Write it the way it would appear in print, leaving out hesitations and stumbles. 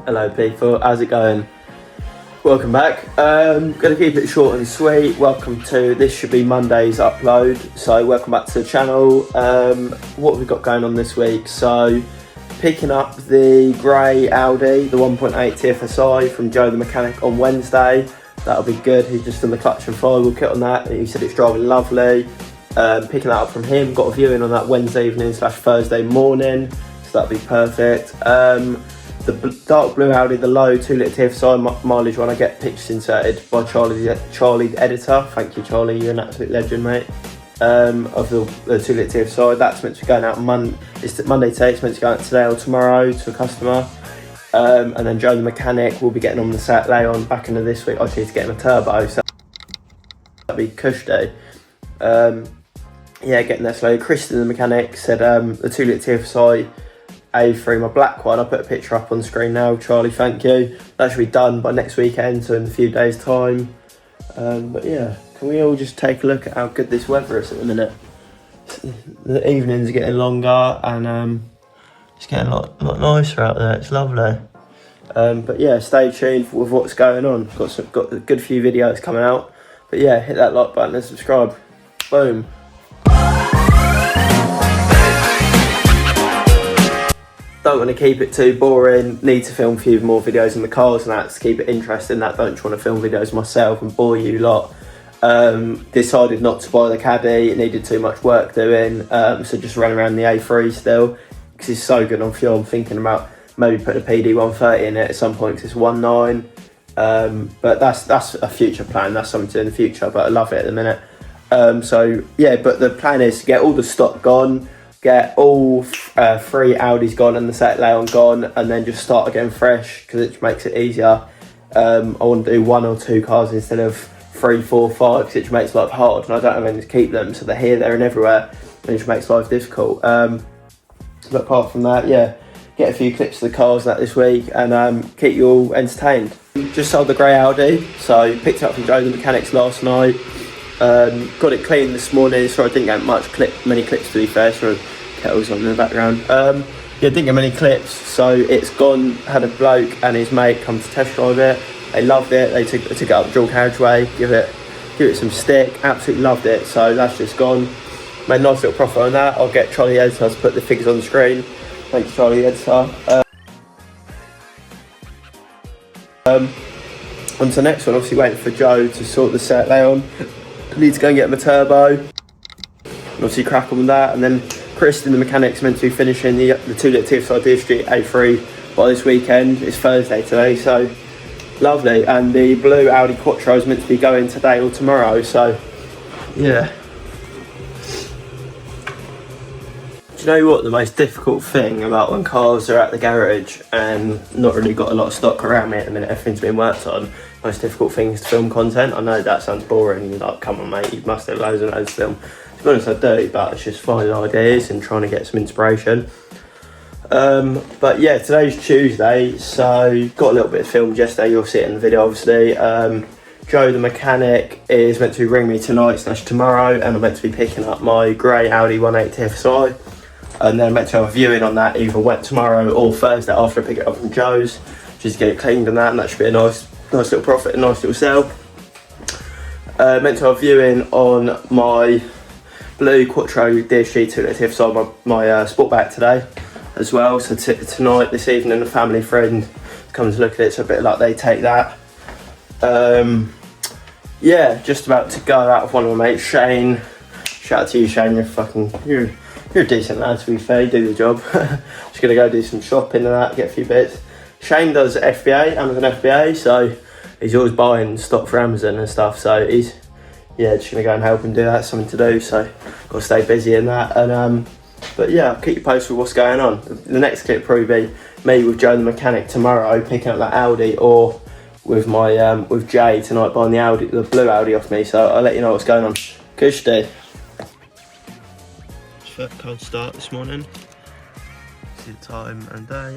Hello people, how's it going? Welcome back. Gonna keep it short and sweet. Welcome to, this should be Monday's upload, so welcome back to the channel. What have we got going on this week? So picking up the grey Audi, the 1.8 TFSI from Joe the mechanic on Wednesday. That'll be good. He's just done the clutch and flywheel kit on that. He said it's driving lovely. Picking that up from him, got a viewing on that Wednesday evening / Thursday morning, so that'll be perfect. The dark blue Audi, the low 2 litre TFSI mileage one, I get pictures inserted by Charlie the editor. Thank you, Charlie, you're an absolute legend, mate. Of the 2 litre TFSI, that's meant to be going out it's Monday today, it's meant to go out today or tomorrow to a customer. And then Joe the mechanic will be getting on the Saturday on back into this week. I just need to get him a turbo, so that'll be cush day. Yeah, getting there slowly. Kristen the mechanic said the 2 litre TFSI A3, my black one, I'll put a picture up on screen now. Charlie, thank you. That should be done by next weekend, so in a few days time. But yeah, can we all just take a look at how good this weather is at the minute? The evenings are getting longer and it's getting a lot nicer out there. It's lovely. But yeah, stay tuned with what's going on. Got a good few videos coming out. But yeah, hit that like button and subscribe. Boom. Don't want to keep it too boring, need to film a few more videos in the cars and that to keep it interesting. That don't just want to film videos myself and bore you lot. Decided not to buy the caddy, it needed too much work doing, so just ran around the A3 still, because it's so good on fuel. I'm thinking about maybe putting a PD 130 in it at some point, because it's 1.9, but that's a future plan, that's something to do in the future, but I love it at the minute. So yeah, but the plan is to get all the stock gone, get all 3 Audis gone and the set layout gone, and then just start again fresh, because it makes it easier. I want to do 1 or 2 cars instead of 3, 4, 5, which makes life hard, and I don't have anything to keep them, so they're here, there and everywhere, and it just makes life difficult. But apart from that, yeah, get a few clips of the cars that this week, and keep you all entertained. Just sold the grey Audi, so picked it up from Joe the mechanics last night. Got it clean this morning, so I didn't get many clips to be fair, so kettles on in the background. Yeah, didn't get many clips, so it's gone. Had a bloke and his mate come to test drive it. They loved it. They took it up the dual carriageway, give it some stick. Absolutely loved it. So that's just gone. Made a nice little profit on that. I'll get Charlie the editor to put the figures on the screen. Thank you, Charlie the editor. On to the next one. Obviously waiting for Joe to sort the set layout. I need to go and get him a turbo. And obviously crack on with that, and then Kristen the mechanic's meant to be finishing the 2 litre TFSI Street A3 by this weekend. It's Thursday today, so lovely. And the blue Audi Quattro is meant to be going today or tomorrow, so yeah. Do you know what the most difficult thing about when cars are at the garage and not really got a lot of stock around me at the minute, everything's been worked on, most difficult thing is to film content? I know that sounds boring, you're like, come on mate, you must have loads and loads to film. To be honest, I do, but it's just finding ideas and trying to get some inspiration. But yeah, today's Tuesday, so got a little bit of filmed yesterday, you'll see it in the video obviously. Joe the mechanic is meant to ring me tonight / tomorrow, and I'm meant to be picking up my grey Audi 1.8 TFSI. And then I'm meant to have a viewing on that either tomorrow or Thursday after I pick it up from Joe's, just to get it cleaned and that should be a nice little profit, a nice little sale. Meant to have a viewing on my blue Quattro DSG 2 litre TFSI, my Sportback today as well. So tonight, this evening, a family friend comes to look at it, so a bit like they take that. Yeah, just about to go out with one of my mates, Shane. Shout out to you, Shane, you're a decent lad to be fair, you do the job. Just gonna go do some shopping and that, get a few bits. Shane does FBA, Amazon FBA, so he's always buying stock for Amazon and stuff, so he's, yeah, just gonna go and help him do that, something to do, so gotta stay busy in that. And but yeah, I'll keep you posted with what's going on. The next clip will probably be me with Joe the mechanic tomorrow, picking up that Audi, or with my with Jay tonight buying the blue Audi off me, so I'll let you know what's going on. Kush day. First cold start this morning. See the time and day.